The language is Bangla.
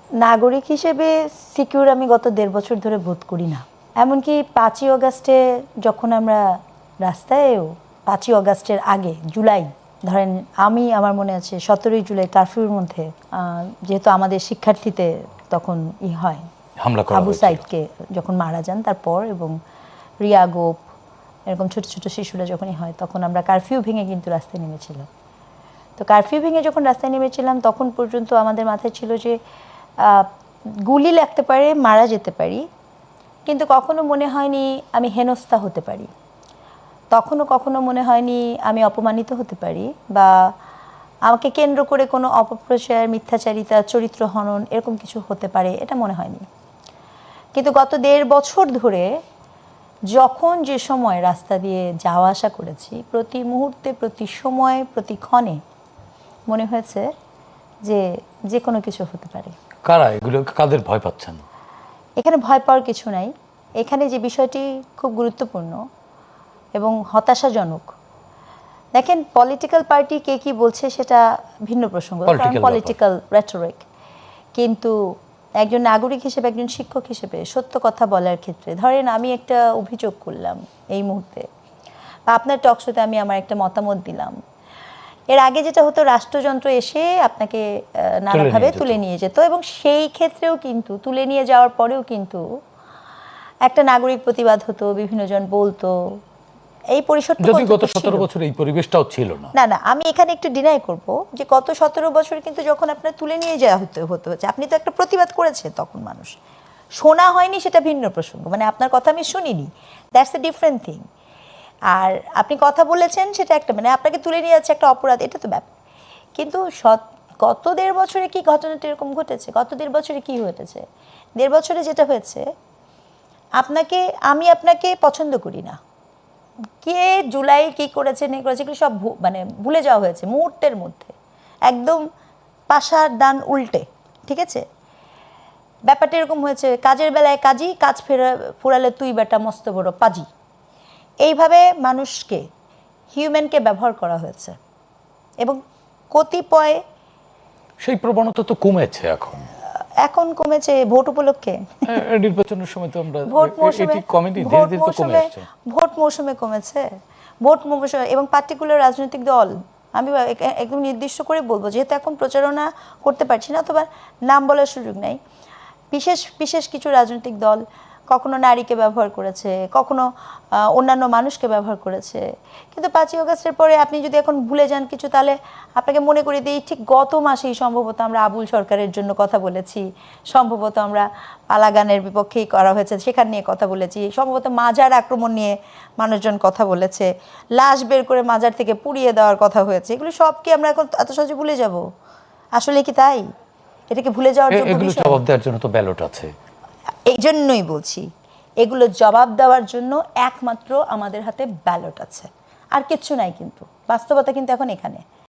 নাগরিক হিসেবে সিকিউর আমি গত 1.5 বছর ধরে বোধ করি না। এমনকি 5ই অগাস্টে যখন আমরা রাস্তায়ও 5ই অগাস্টের আগে জুলাই ধরেন আমি আমার মনে আছে 17ই জুলাই কারফিউর মধ্যে যেহেতু আমাদের শিক্ষার্থীতে তখন হয় হামলা করা আবু সাইদকে যখন মারা যান তারপর এবং রিয়া গোপ এরকম ছোট ছোট শিশুরা যখনই হয় তখন আমরা কারফিউ ভেঙে কিন্তু রাস্তায় নেমেছিলাম। তো কারফিউ ভেঙে যখন রাস্তায় নেমেছিলাম তখন পর্যন্ত আমাদের মাথায় ছিল যে গুলি লাগতে পারে, মারা যেতে পারি, কিন্তু কখনো মনে হয়নি আমি হেনস্থা হতে পারি, কখনো মনে হয়নি আমি অপমানিত হতে পারি বা আমাকে কেন্দ্র করে কোনো অপপ্রচার, মিথ্যাচারিতা, চরিত্র হনন এরকম কিছু হতে পারে এটা মনে হয়নি। কিন্তু গত 1.5 বছর ধরে যখন যে সময় রাস্তা দিয়ে যাওয়া আসা করেছি প্রতি মুহূর্তে, প্রতি সময়, প্রতি ক্ষণে মনে হয়েছে যে যে কোনো কিছু হতে পারে। কারা এগুলো, কাদের ভয় পাচ্ছেন? এখানে ভয় পাওয়ার কিছু নাই। এখানে যে বিষয়টি খুব গুরুত্বপূর্ণ এবং হতাশাজনক, দেখেন পলিটিক্যাল পার্টি কে কি বলছে সেটা ভিন্ন প্রসঙ্গ, পলিটিক্যাল রেটরিক, কিন্তু একজন নাগরিক হিসেবে, একজন শিক্ষক হিসেবে সত্য কথা বলার ক্ষেত্রে ধরেন আমি একটা অভিযোগ করলাম এই মুহূর্তে বা আপনার টকশোতে আমি আমার একটা মতামত দিলাম, এর আগে যেটা হতো রাষ্ট্রযন্ত্র এসে আপনাকে নানাভাবে তুলে নিয়ে যেত এবং সেই ক্ষেত্রেও কিন্তু তুলে নিয়ে যাওয়ার পরেও কিন্তু একটা নাগরিক প্রতিবাদ হতো, বিভিন্ন জন বলতো, এই পরিসরটা যদি গত 17 বছর এই পরিবেশটাও ছিল না। না না, আমি এখানে একটু ডিনাই করব যে গত 17 বছর কিন্তু যখন আপনার তুলে নিয়ে যাওয়া হতে হচ্ছে, আপনি তো একটা প্রতিবাদ করেছেন, তখন মানুষ শোনা হয়নি সেটা ভিন্ন প্রসঙ্গ, মানে আপনার কথা আমি শুনিনি, দ্যাটস এ ডিফারেন্ট থিং। আর আপনি কথা বলেছেন সেটা একটা, মানে আপনাকে তুলে নিয়ে যাচ্ছে একটা অপরাধ, এটা তো ব্যাপার। কিন্তু গত 1.5 বছরে কি ঘটনাটা এরকম ঘটেছে? গত 1.5 বছরে কি হয়েছে? 1.5 বছরে যেটা হয়েছে, আমি আপনাকে পছন্দ করি না, কে জুলাই কি করেছে না করেছে এগুলো সব মানে ভুলে যাওয়া হয়েছে মুহূর্তের মধ্যে, একদম পাশার ডান উল্টে, ঠিক আছে? ব্যাপারটা এরকম হয়েছে, কাজের বেলায় কাজী, কাজ ফুরালে তুই বেটা মস্ত বড় পাজি, এইভাবে মানুষকে, হিউম্যানকে ব্যবহার করা হয়েছে এবং কতিপয় সেই প্রবণতা তো কমেছে এখন কমেছে ভোট উপলক্ষে, নির্বাচনের সময় তো আমরা ভোট মৌসুমে কমেছে, ভোট মৌসুমে এবং পার্টিকুলার রাজনৈতিক দল, আমি একদম নির্দিষ্ট করে বলবো, যেহেতু এখন প্রচারণা করতে পারছি না অথবা নাম বলার সুযোগ নাই, বিশেষ বিশেষ কিছু রাজনৈতিক দল কখনো নারীকে ব্যবহার করেছে, কখনো অন্যান্য মানুষকে ব্যবহার করেছে। কিন্তু 5ই অগাস্টের পরে আপনি যদি এখন ভুলে যান কিছু, তাহলে আপনাকে মনে করে দিই ঠিক গত মাসেই সম্ভবত আমরা আবুল সরকারের জন্য কথা বলেছি, সম্ভবত আমরা পালাগানের বিপক্ষেই করা হয়েছে সেখান নিয়ে কথা বলেছি, সম্ভবত মাজার আক্রমণ নিয়ে মানুষজন কথা বলেছে, লাশ বের করে মাজার থেকে পুড়িয়ে দেওয়ার কথা হয়েছে, এগুলো সব কি আমরা এখন এত সহজে ভুলে যাব? আসলে কি তাই? এটাকে ভুলে যাওয়ার জবাব দেওয়ার জন্য তো ব্যালট আছে। এই জন্যই বলছি, এগুলো জবাব দেওয়ার জন্য একমাত্র আমাদের হাতে ব্যালট আছে, আর কিচ্ছু নাই। কিন্তু বাস্তবতা কিন্তু এখন এখানে।